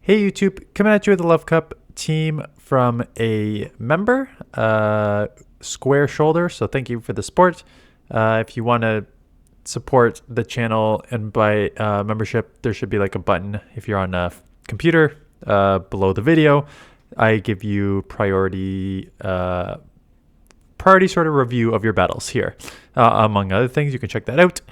Hey YouTube, coming at you with the Love Cup team from a member, Square Shoulder. So thank you for the support. If you want to support the channel and buy membership, there should be like a button if you're on a computer below the video. I give you priority sort of review of your battles here, among other things. You can check that out.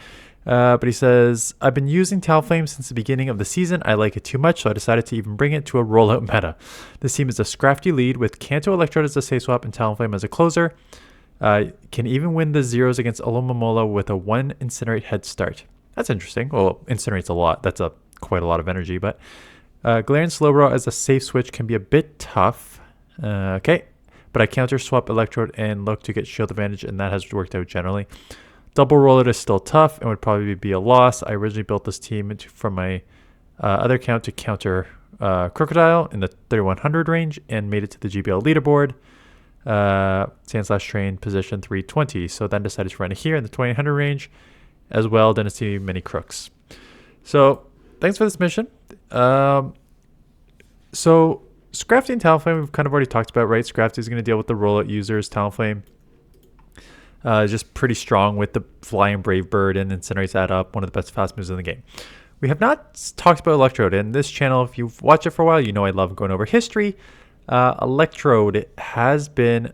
But he says, I've been using Talonflame since the beginning of the season. I like it too much, so I decided to even bring it to a rollout meta. This team is a Scrafty lead with Kanto, Electrode as a SAFESWAP and Talonflame as a closer. Can even win the zeros against Alomomola with a 1 Incinerate head start. That's interesting. Well, Incinerate's a lot. That's quite a lot of energy. But Galarian Slowbro as a safe switch can be a bit tough. Okay. But I counter swap Electrode and look to get shield advantage, and that has worked out generally. Double roller is still tough and would probably be a loss. I originally built this team from my other account to counter Crocodile in the 3100 range and made it to the GBL leaderboard. Sandslash Train position 320. So then decided to run it here in the 2800 range as well. Didn't see many crooks. So thanks for this mission. So Scrafty and Talonflame we've kind of already talked about, right? Scrafty is going to deal with the rollout users. Talonflame just pretty strong with the Flying Brave Bird, and Incinerates add up. One of the best fast moves in the game. We have not talked about Electrode. In this channel, if you've watched it for a while, you know I love going over history. Electrode has been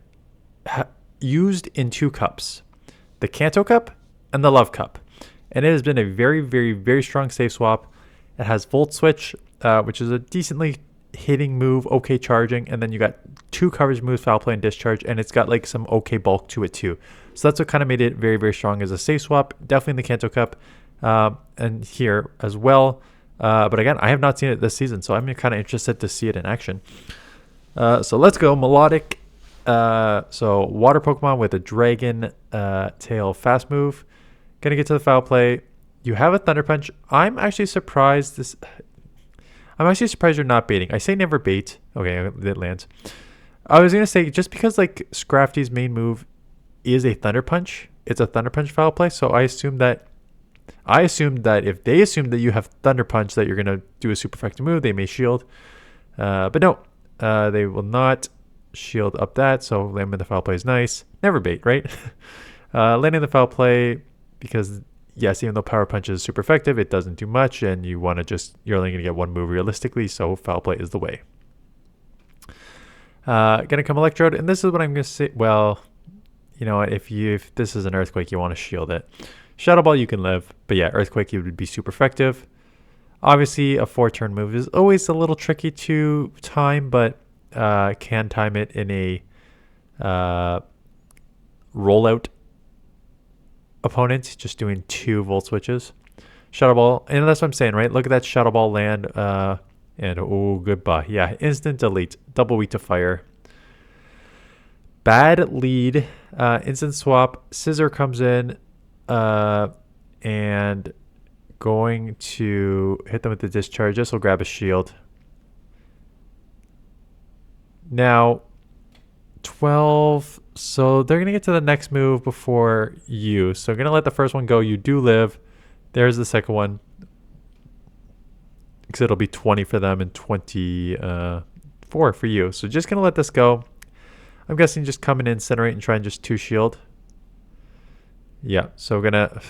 used in 2 cups. The Kanto Cup and the Love Cup. And it has been a very, very, very strong safe swap. It has Volt Switch, which is a decently hitting move, okay charging, and then you got 2 coverage moves, Foul Play and Discharge, and it's got like some okay bulk to it too. So that's what kind of made it very, very strong as a safe swap. Definitely in the Kanto Cup and here as well. But again, I have not seen it this season, so I'm kind of interested to see it in action. So let's go. Melodic. So water Pokemon with a Dragon Tail fast move. Gonna get to the Foul Play. You have a Thunder Punch. I'm actually surprised you're not baiting. I say never bait. Okay, it lands. I was going to say, just because like Scrafty's main move is a Thunder Punch, it's a Thunder Punch Foul Play, so I assumed that if they assume that you have Thunder Punch, that you're going to do a super effective move, they may shield. But no, they will not shield up that, so landing the Foul Play is nice. Never bait, right? Landing the Foul Play, because yes, even though Power Punch is super effective, it doesn't do much, and you're only going to get 1 move realistically, so Foul Play is the way. Gonna come Electrode, and this is what I'm going to say. Well, you know what, if this is an Earthquake, you want to shield it. Shadow Ball, you can live, but yeah, Earthquake, it would be super effective. Obviously, a 4-turn move is always a little tricky to time, but can time it in a rollout opponent, just doing 2 Volt Switches. Shadow Ball, and that's what I'm saying, right? Look at that Shadow Ball land, and oh, goodbye. Yeah, instant delete, double weak to fire. Bad lead, instant swap. Scissor comes in, and going to hit them with the discharge. This will grab a shield. Now, 12. So they're going to get to the next move before you. So I'm going to let the first one go. You do live. There's the second one. Because it'll be 20 for them and 24 for you. So just going to let this go. I'm guessing just come and Incinerate and try and just 2 shield. Yeah. So we're going to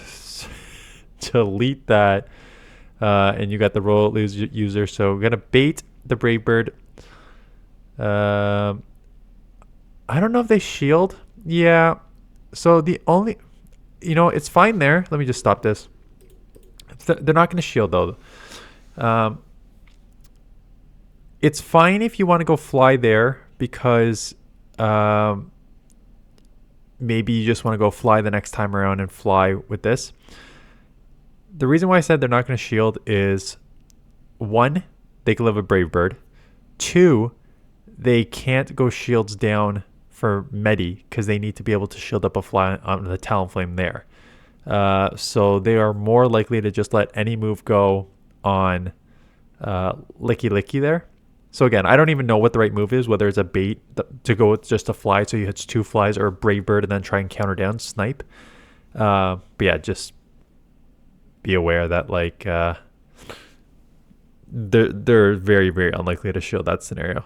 delete that. And you got the roll user. So we're going to bait the Brave Bird. I don't know if they shield. Yeah. So the only, it's fine there. Let me just stop this. They're not going to shield though. It's fine if you want to go fly there because maybe you just want to go fly the next time around and fly with this. The reason why I said they're not going to shield is 1, they can live a Brave Bird. 2, they can't go shields down for Medi because they need to be able to shield up a fly on the Talonflame there. So they are more likely to just let any move go on Licky Licky there. So again, I don't even know what the right move is, whether it's a bait to go with just a fly so you hit 2 flies, or a Brave Bird and then try and counter down snipe. But yeah, just be aware that like they're very, very unlikely to shield that scenario.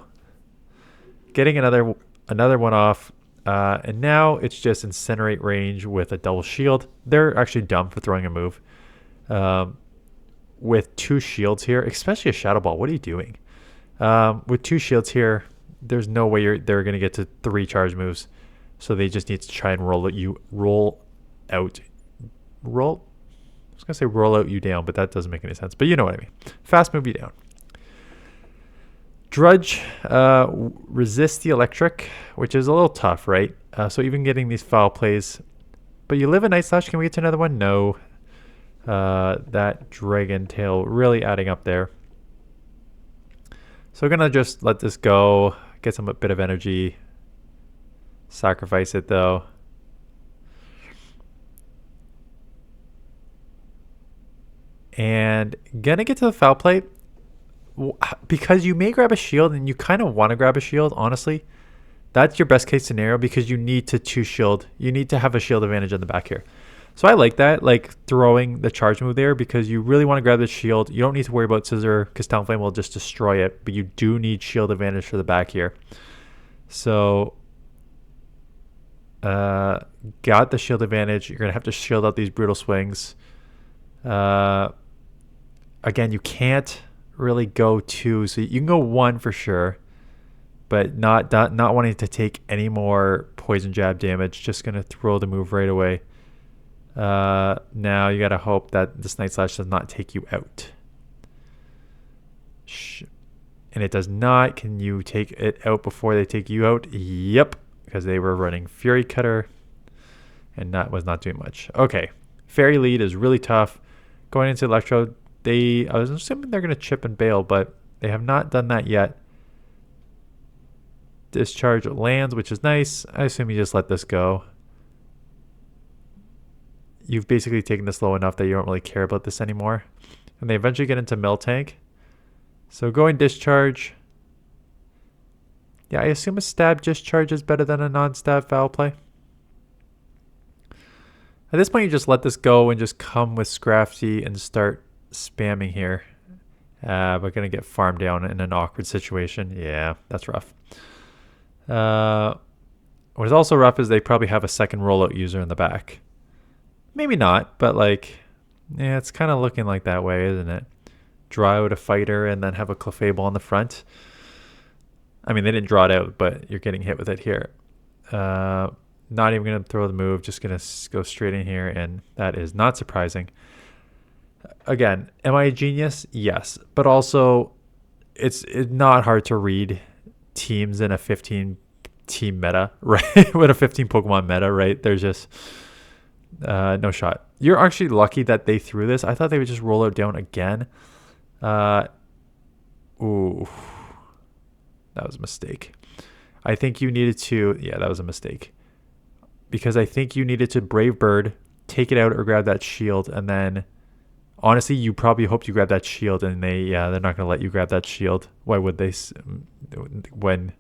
Getting another one off, and now it's just Incinerate range with a double shield. They're actually dumb for throwing a move. With 2 shields here, especially a Shadow Ball. What are you doing? With 2 shields here, there's no way they're going to get to 3 charge moves. So they just need to try and roll out you down, but that doesn't make any sense. But you know what I mean. Fast move you down. Drudge resists the electric, which is a little tough, right? So even getting these foul plays. But you live a Night Slash. Can we get to another one? No. That Dragon Tail really adding up there. So we're going to just let this go. Get some bit of energy. Sacrifice it though. And going to get to the foul play. Because you may grab a shield and you kind of want to grab a shield, honestly. That's your best case scenario because you need to 2 shield. You need to have a shield advantage in the back here. So I like that, like throwing the charge move there because you really want to grab the shield. You don't need to worry about Scissor because Talonflame will just destroy it, but you do need shield advantage for the back here. So got the shield advantage. You're going to have to shield out these brutal swings. Again, you can't really go 2, so you can go 1 for sure, but not wanting to take any more poison jab damage. Just going to throw the move right away. Now you gotta hope that this Night Slash does not take you out. And it does not. Can you take it out before they take you out? Yep, because they were running Fury Cutter, and that was not doing much. Okay, Fairy Lead is really tough. Going into Electrode, I was assuming they're gonna chip and bail, but they have not done that yet. Discharge lands, which is nice. I assume you just let this go. You've basically taken this low enough that you don't really care about this anymore. And they eventually get into Miltank. So going Discharge. Yeah, I assume a stab Discharge is better than a non-stab foul play. At this point, you just let this go and just come with Scrafty and start spamming here. We're going to get farmed down in an awkward situation. Yeah, that's rough. What is also rough is they probably have a second rollout user in the back. Maybe not, but like, yeah, it's kind of looking like that way, isn't it? Draw out a fighter and then have a Clefable on the front. I mean, they didn't draw it out, but you're getting hit with it here. Not even going to throw the move, just going to go straight in here, and that is not surprising. Again, am I a genius? Yes, but also it's not hard to read teams in a 15 team meta, right? With a 15 Pokemon meta, right? There's just no shot. You're actually lucky that they threw this. I thought they would just roll it down again. Ooh, that was a mistake. I think you needed to, yeah, that was a mistake. Because I think you needed to Brave Bird, take it out or grab that shield, and then honestly, you probably hoped you grabbed that shield, and they're not going to let you grab that shield. Why would they? When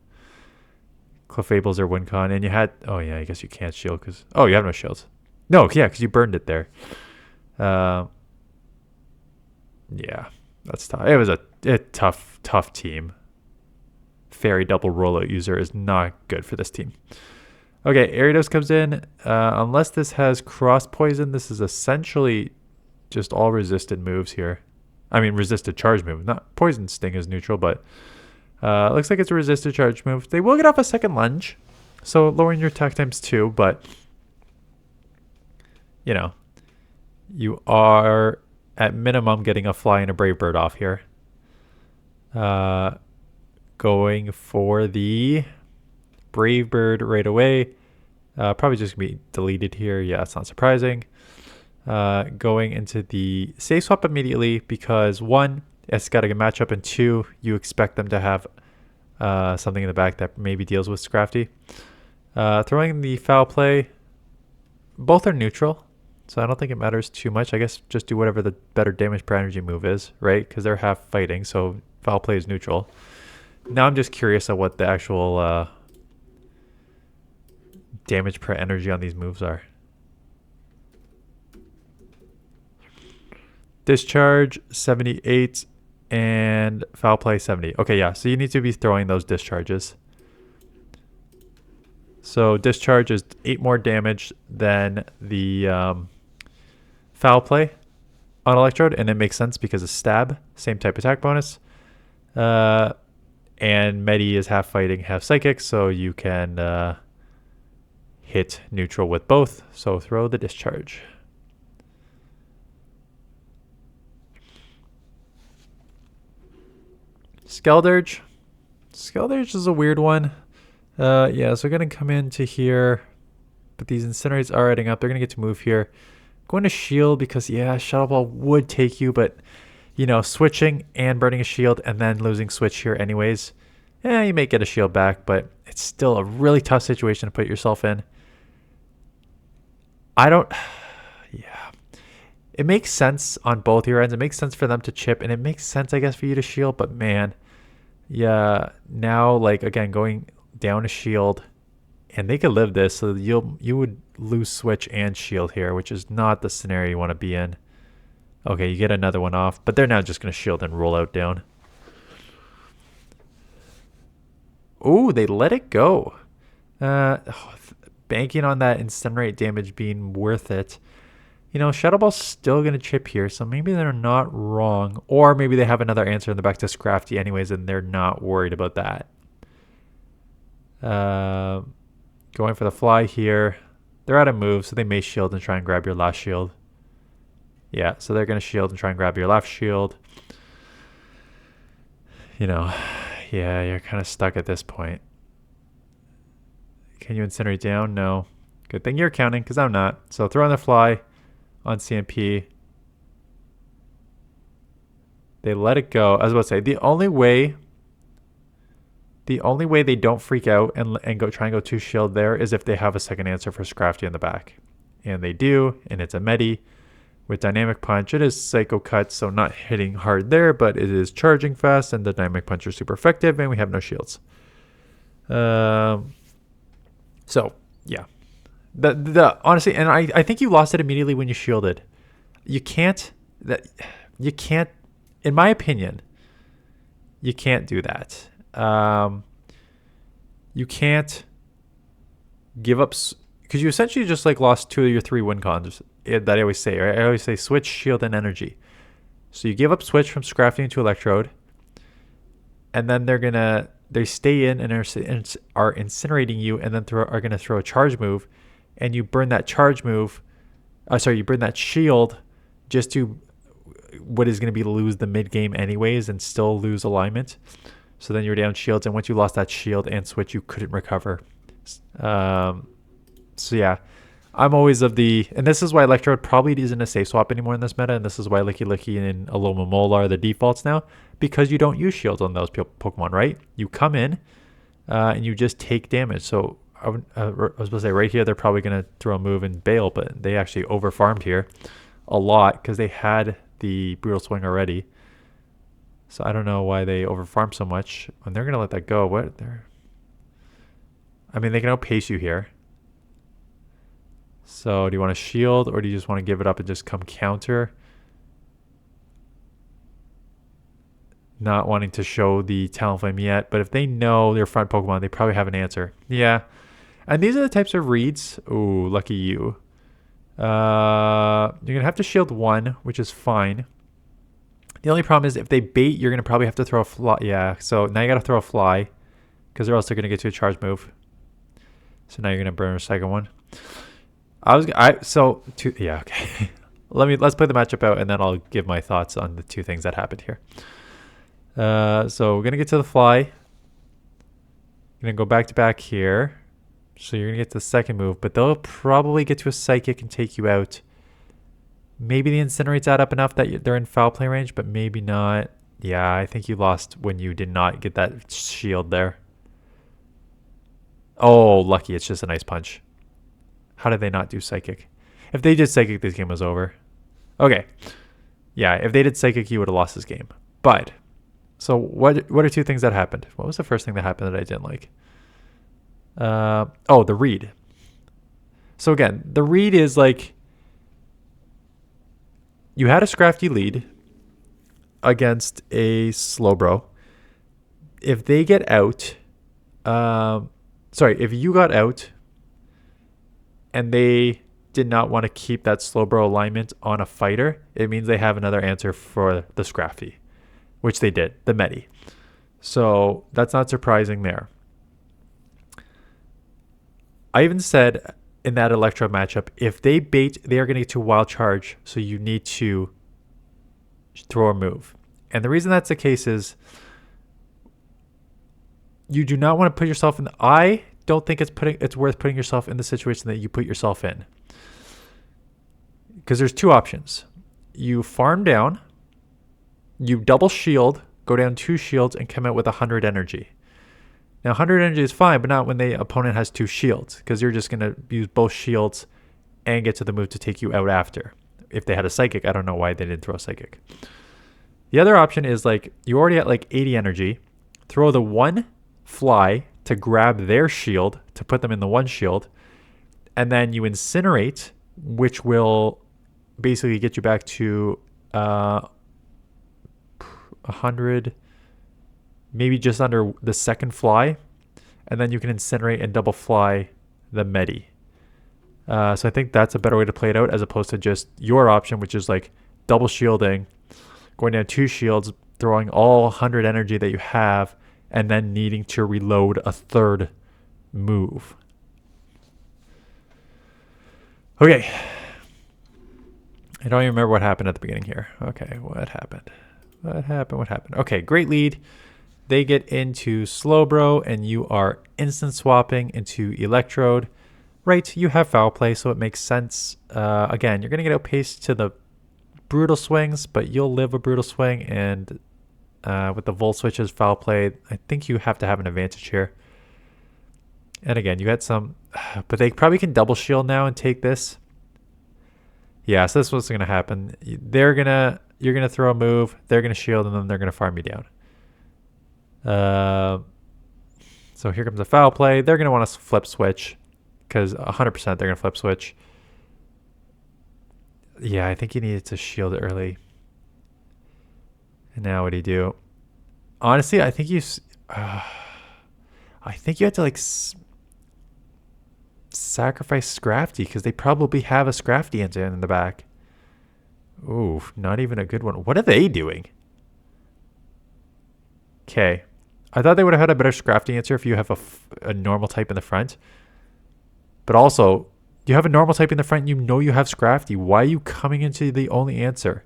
Clefables or WinCon, and you had, oh yeah, I guess you can't shield because, oh, you have no shields. No, yeah, because you burned it there. Yeah, that's tough. It was a tough team. Fairy double rollout user is not good for this team. Okay, Ariados comes in. Unless this has cross poison, this is essentially just all resisted moves here. I mean, resisted charge move. Not poison sting is neutral, but looks like it's a resisted charge move. They will get off a second lunge, so lowering your attack times 2, but you know, you are at minimum getting a Fly and a Brave Bird off here. Going for the Brave Bird right away. Probably just going to be deleted here. Yeah, it's not surprising. Going into the SAFESWAP immediately because 1, it's got a good matchup, and 2, you expect them to have something in the back that maybe deals with Scrafty. Throwing the foul play. Both are neutral, so I don't think it matters too much. I guess just do whatever the better damage per energy move is, right? Because they're half fighting, so foul play is neutral. Now I'm just curious of what the actual damage per energy on these moves are. Discharge 78. and foul play 70. Okay, yeah, so you need to be throwing those discharges. So discharge is 8 more damage than the foul play on Electrode, and it makes sense because it's stab, same type attack bonus. And Medi is half fighting, half psychic, so you can hit neutral with both. So throw the discharge. Skeldurge. Skeldurge is a weird one. Yeah, so we're going to come into here, but these incinerates are adding up. They're going to get to move here. Going to shield because, yeah, Shadow Ball would take you, but, you know, switching and burning a shield and then losing switch here anyways. Yeah, you may get a shield back, but it's still a really tough situation to put yourself in. I don't... Yeah. It makes sense on both your ends. It makes sense for them to chip, and it makes sense, I guess, for you to shield, but man, yeah, now, like, again, going down a shield, and they could live this, so you would lose switch and shield here, which is not the scenario you want to be in. Okay, you get another one off, but they're now just going to shield and roll out down. Oh, they let it go. Banking on that incinerate damage being worth it. You know, Shadow Ball's still going to chip here, so maybe they're not wrong. Or maybe they have another answer in the back to Scrafty anyways, and they're not worried about that. Going for the fly here. They're out of move, so they may shield and try and grab your last shield. Yeah, so they're going to shield and try and grab your left shield. You know, yeah, you're kind of stuck at this point. Can you incinerate down? No. Good thing you're counting, because I'm not. So throw on the fly on CMP. They let it go. I was about to say, the only way they don't freak out and go try and go 2 shield there is if they have a second answer for Scrafty in the back. And they do, and it's a Medi with Dynamic Punch. It is Psycho Cut, so not hitting hard there, but it is charging fast, and the Dynamic Punch are super effective, and we have no shields. So, yeah. Honestly, and I think you lost it immediately when you shielded. You can't, in my opinion, you can't do that. You can't give up, because you essentially just like lost 2 of your 3 win cons that I always say, right? I always say switch, shield, and energy. So you give up switch from Scrafty into Electrode, and then they stay in and are incinerating you, and then are gonna throw a charge move, and you burn that charge move. You burn that shield just to what is going to be lose the mid game anyways and still lose alignment. So then you're down shields, and once you lost that shield and switch, you couldn't recover. So yeah, I'm always of the, and this is why Electrode probably isn't a safe swap anymore in this meta, and this is why Licky Licky and Alomomola are the defaults now, because you don't use shields on those Pokemon, right? You come in and you just take damage. So I was supposed to say right here, they're probably going to throw a move and bail, but they actually over farmed here a lot because they had the Brutal Swing already. So I don't know why they over farmed so much, and they're going to let that go. I mean, they can outpace you here. So do you want to shield, or do you just want to give it up and just come counter? Not wanting to show the Talonflame yet, but if they know their front Pokemon, they probably have an answer. Yeah. And these are the types of reads. Ooh, lucky you. You're going to have to shield 1, which is fine. The only problem is if they bait, you're going to probably have to throw a fly. Yeah, so now you got to throw a fly, because or else they're going to get to a charge move. So now you're going to burn a second one. Yeah, okay. Let's play the matchup out, and then I'll give my thoughts on the 2 things that happened here. So we're going to get to the fly. Going to go back to back here. So you're going to get to the second move, but they'll probably get to a psychic and take you out. Maybe the incinerates add up enough that they're in foul play range, but maybe not. Yeah, I think you lost when you did not get that shield there. Oh, lucky. It's just an ice punch. How did they not do psychic? If they did psychic, this game was over. Okay. Yeah, if they did psychic, you would have lost this game. But, so what are 2 things that happened? What was the first thing that happened that I didn't like? The read. So again, the read is like, you had a Scrafty lead. against a Slowbro. If they get out, if you got out and they did not want to keep that Slowbro alignment on a fighter, it means they have another answer for the Scrafty, which they did, the Medi. So that's not surprising there. I even said in that Electrode matchup, if they bait, they are going to get to wild charge, so you need to throw a move. And the reason that's the case is you do not want to put yourself in I don't think it's worth putting yourself in the situation that you put yourself in. Because there's two options. You farm down, you double shield, go down 2 shields, and come out with 100 energy. Now 100 energy is fine, but not when the opponent has 2 shields, because you're just going to use both shields and get to the move to take you out after. If they had a psychic, I don't know why they didn't throw a psychic. The other option is like you already at like 80 energy, throw the 1 fly to grab their shield to put them in the 1 shield, and then you incinerate, which will basically get you back to 100, maybe just under the second fly, and then you can incinerate and double fly the Medi. So I think that's a better way to play it out as opposed to just your option, which is like double shielding, going down 2 shields, throwing all 100 energy that you have, and then needing to reload a 3rd move. Okay. I don't even remember what happened at the beginning here. Okay, what happened? Okay, great lead. They get into Slowbro, and you are instant swapping into Electrode. Right, you have foul play, so it makes sense. Again, you're going to get outpaced to the brutal swings, but you'll live a brutal swing, and with the Volt Switch's foul play, I think you have to have an advantage here. And again, you got some, but they probably can double shield now and take this. Yeah, so this is what's going to happen. You're going to throw a move, they're going to shield, and then they're going to farm you down. So here comes a foul play. They're going to want to flip switch because 100% they're going to flip switch. Yeah, I think you needed to shield it early. And now what do you do? Honestly, I think you had to like sacrifice Scrafty because they probably have a Scrafty engine in the back. Ooh, not even a good one. What are they doing? Okay. I thought they would have had a better Scrafty answer if you have a normal type in the front. But also, you have a normal type in the front, you know you have Scrafty. Why are you coming into the only answer?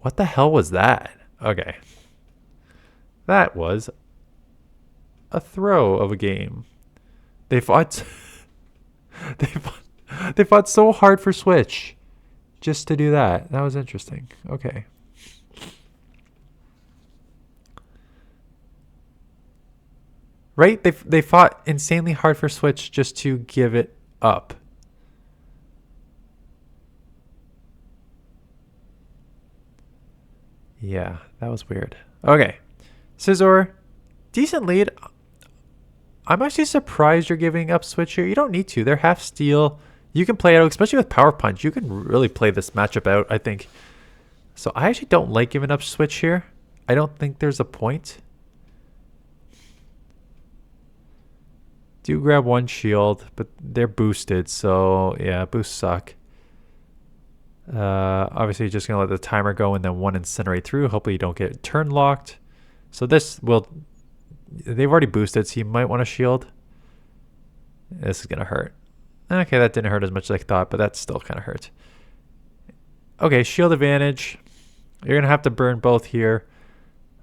What the hell was that? Okay. That was a throw of a game. They fought they fought so hard for Switch just to do that. That was interesting. Okay. Right? They fought insanely hard for Switch just to give it up. Yeah, that was weird. Okay. Scizor, decent lead. I'm actually surprised you're giving up Switch here. You don't need to. They're half steel. You can play it out, especially with Power Punch. You can really play this matchup out, I think. So I actually don't like giving up Switch here. I don't think there's a point. Do grab 1 shield, but they're boosted. So yeah, boosts suck. Obviously, you're just going to let the timer go and then 1 incinerate through. Hopefully you don't get turn locked. So this will... They've already boosted, so you might want to shield. This is going to hurt. Okay, that didn't hurt as much as I thought, but that still kind of hurt. Okay, shield advantage. You're going to have to burn both here.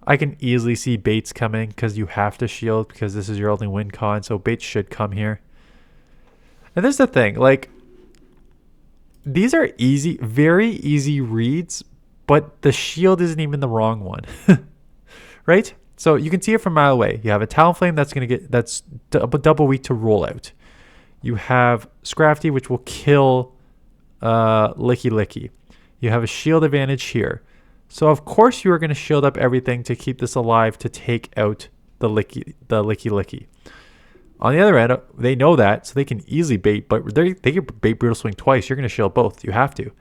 I can easily see baits coming because you have to shield because this is your only win con, so baits should come here. And this is the thing, like... These are easy, very easy reads, but the shield isn't even the wrong one, right? So you can see it from a mile away. You have a Talonflame that's double weak to roll out. You have Scrafty, which will kill Licky Licky. You have a shield advantage here. So of course you are going to shield up everything to keep this alive to take out the Licky Licky. On the other end, they know that, so they can easily bait, but they can bait Brutal Swing twice. You're going to shield both. You have to.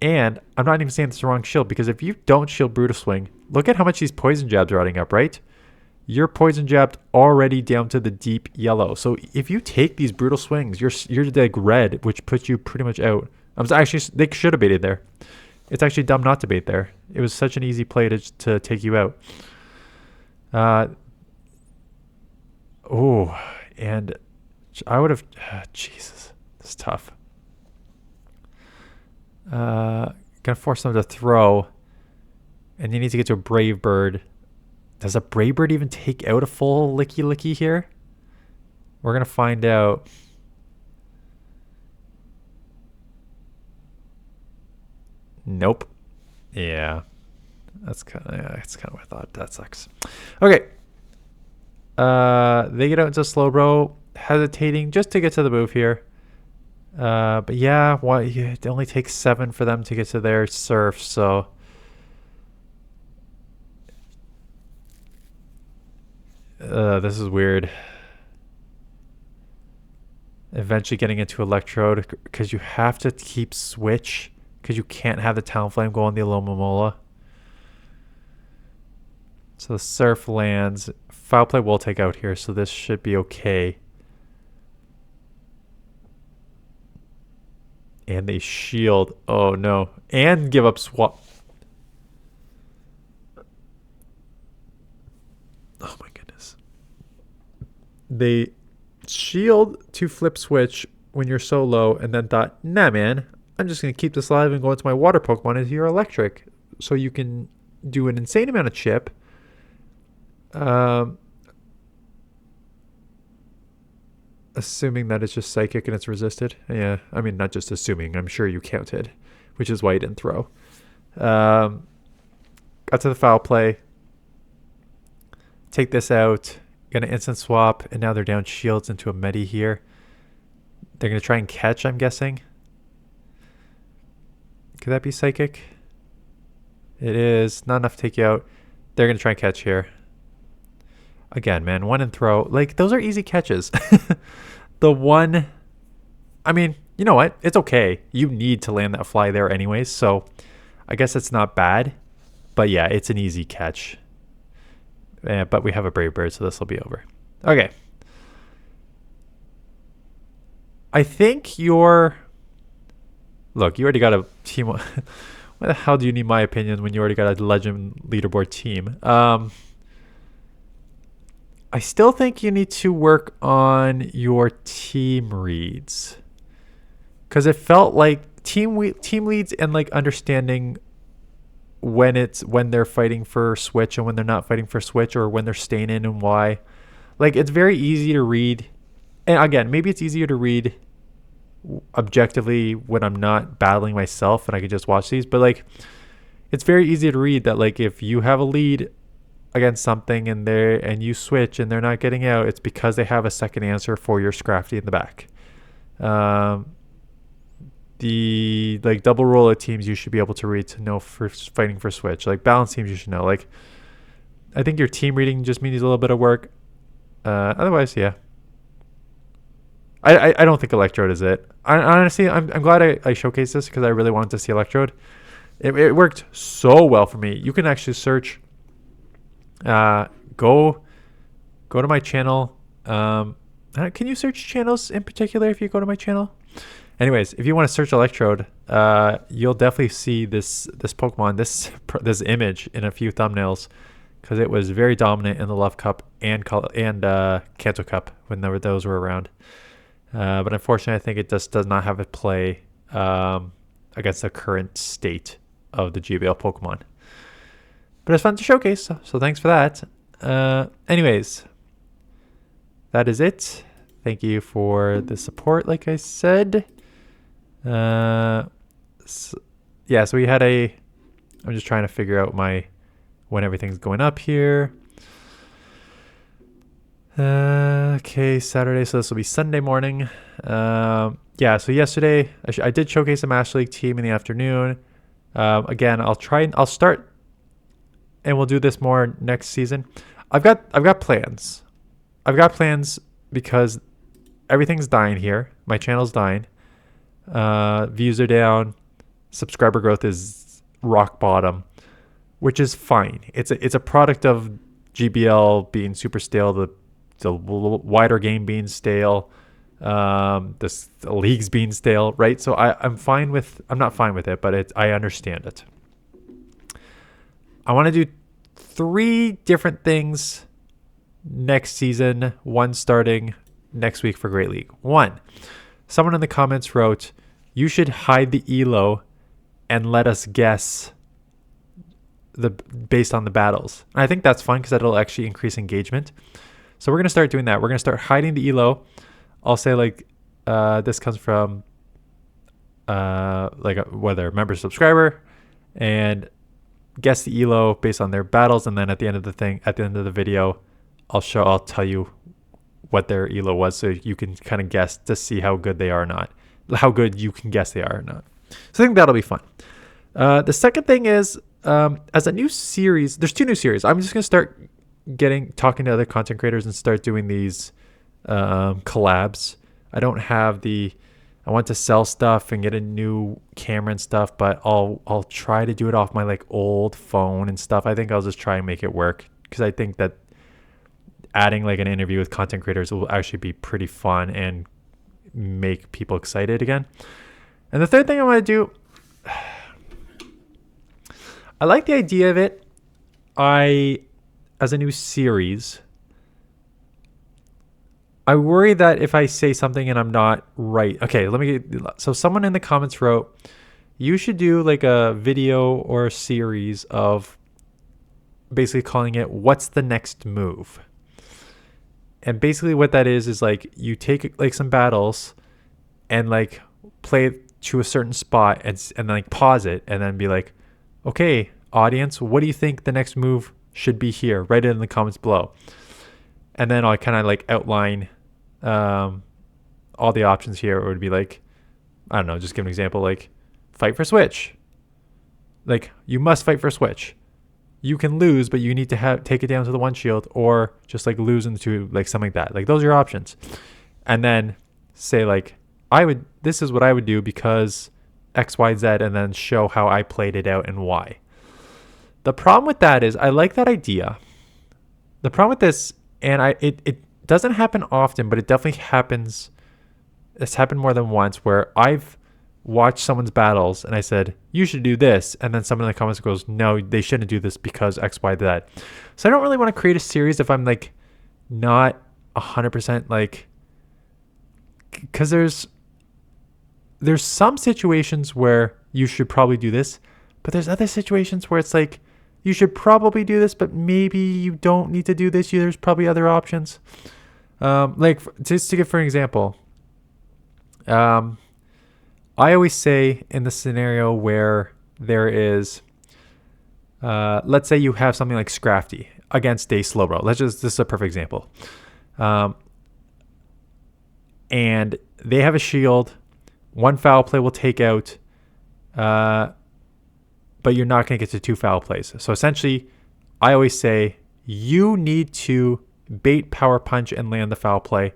And I'm not even saying it's the wrong shield, because if you don't shield Brutal Swing, look at how much these poison jabs are adding up, right? You're poison jabbed already down to the deep yellow. So if you take these Brutal Swings, you're like red, which puts you pretty much out. Actually, they should have baited there. It's actually dumb not to bait there. It was such an easy play to take you out. Oh, and I would have... Jesus, this is tough. Gonna force them to throw. And you need to get to a Brave Bird. Does a Brave Bird even take out a full Licky here? We're gonna find out. Nope. Yeah. That's kind of what I thought. That sucks. Okay. They get out into slow bro, hesitating just to get to the move here. But yeah, it only takes 7 for them to get to their surf, so this is weird. Eventually getting into Electrode, because you have to keep switch, because you can't have the Talonflame go on the Alomomola. So the surf lands. Foul play will take out here, so this should be okay. And they shield. Oh no. And give up swap. Oh my goodness. They shield to flip switch when you're so low, and then thought, nah man, I'm just going to keep this alive and go into my water Pokemon into your electric. So you can do an insane amount of chip. Assuming that it's just psychic and it's resisted. Yeah, I mean, not just assuming. I'm sure you counted, which is why you didn't throw. Got to the foul play. Take this out. Gonna instant swap, and now they're down shields into a Medi here. They're gonna try and catch, I'm guessing. Could that be psychic? It is. Not enough to take you out. They're gonna try and catch here. Again, man, 1 and throw. Like, those are easy catches. The one, I mean, you know what? It's okay. You need to land that fly there anyways, so I guess it's not bad. But yeah, it's an easy catch. But we have a Brave Bird, so this will be over. Okay. I think you're... Look, you already got a team... Why the hell do you need my opinion when you already got a legend leaderboard team? I still think you need to work on your team reads, because it felt like team leads and like understanding when they're fighting for switch and when they're not fighting for switch, or when they're staying in and why. Like, it's very easy to read, and again, maybe it's easier to read objectively when I'm not battling myself and I can just watch these, but like, it's very easy to read that, like, if you have a lead against something and you switch and they're not getting out, it's because they have a second answer for your Scrafty in the back. The like double roller teams you should be able to read to know for fighting for switch. Like balance teams you should know. Like, I think your team reading just needs a little bit of work. Otherwise, yeah. I don't think Electrode is it. Honestly, I'm glad I showcased this, because I really wanted to see Electrode. It worked so well for me. You can actually search. Go to my channel. Can you search channels in particular if you go to my channel? Anyways, if you want to search Electrode, you'll definitely see this Pokemon, this image in a few thumbnails, because it was very dominant in the Love Cup and Kanto Cup when those were around. But unfortunately, I think it just does not have a play against the current state of the GBL Pokemon. But it's fun to showcase, so thanks for that. Anyways, that is it. Thank you for the support, like I said. So we had I'm just trying to figure out when everything's going up here. Okay, Saturday, so this will be Sunday morning. So yesterday I did showcase a Master League team in the afternoon. Again, I'll start, and we'll do this more next season. I've got plans. I've got plans because everything's dying here. My channel's dying. Views are down. subscriber growth is rock bottom, which is fine. It's a product of GBL being super stale, the wider game being stale, the leagues being stale, right? So I'm not fine with it, but I understand it. I want to do 3 different things next season, one starting next week for Great League. 1, someone in the comments wrote, you should hide the elo and let us guess based on the battles. And I think that's fun because that'll actually increase engagement. So we're going to start doing that. We're going to start hiding the elo. I'll say like this comes from whether a member subscriber, and guess the elo based on their battles, and then at the end of the video, I'll tell you what their elo was, so you can kind of guess to see how good they are or not, how good you can guess they are or not. So I think that'll be fun. The second thing is, as a new series, there's 2 new series. I'm just gonna start talking to other content creators and start doing these collabs. I want to sell stuff and get a new camera and stuff, but I'll try to do it off my like old phone and stuff. I think I'll just try and make it work, because I think that adding like an interview with content creators will actually be pretty fun and make people excited again. And the third thing I want to do, I like the idea of it. As a new series, I worry that if I say something and I'm not right. Okay, so someone in the comments wrote, you should do like a video or a series of basically calling it what's the next move. And basically what that is like you take like some battles and like play it to a certain spot and then like pause it and then be like, okay, audience, what do you think the next move should be here? Write it in the comments below. And then I'll kind of like outline all the options here. It would be like, I don't know, just give an example, like fight for switch. Like you must fight for switch. You can lose, but you need to take it down to the 1 shield, or just like lose into like something like that. Like those are your options. And then say like, this is what I would do because X, Y, Z, and then show how I played it out and why. The problem with that is I like that idea. The problem with this, and it doesn't happen often, but it definitely happens. It's happened more than once where I've watched someone's battles and I said, you should do this. And then someone in the comments goes, no, they shouldn't do this because X, Y, Z. So I don't really want to create a series if I'm like not 100% like, because there's some situations where you should probably do this, but there's other situations where it's like, you should probably do this, but maybe you don't need to do this. There's probably other options. Just to give for an example, I always say in the scenario where there is, let's say you have something like Scrafty against a slow bro. This is a perfect example. And they have a shield. 1 foul play will take out, but you're not going to get to 2 foul plays. So essentially, I always say you need to bait power punch and land the foul play.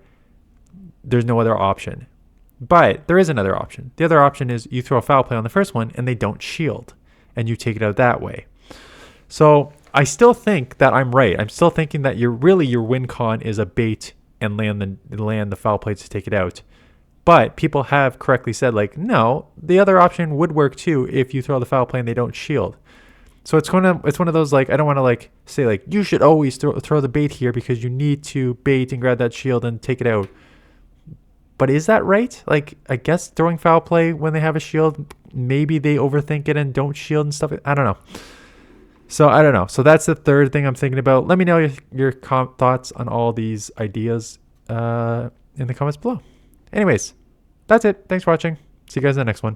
There's no other option. But there is another option. The other option is you throw a foul play on the first one and they don't shield, and you take it out that way. So I still think that I'm right. I'm still thinking that your win con is a bait and land the foul play to take it out. But people have correctly said, like, no, the other option would work too if you throw the foul play and they don't shield. So it's one of those, like, I don't want to like say like you should always throw the bait here because you need to bait and grab that shield and take it out. But is that right? Like, I guess throwing foul play when they have a shield, maybe they overthink it and don't shield and stuff. I don't know. So that's the third thing I'm thinking about. Let me know your thoughts on all these ideas in the comments below. Anyways, that's it. Thanks for watching. See you guys in the next one.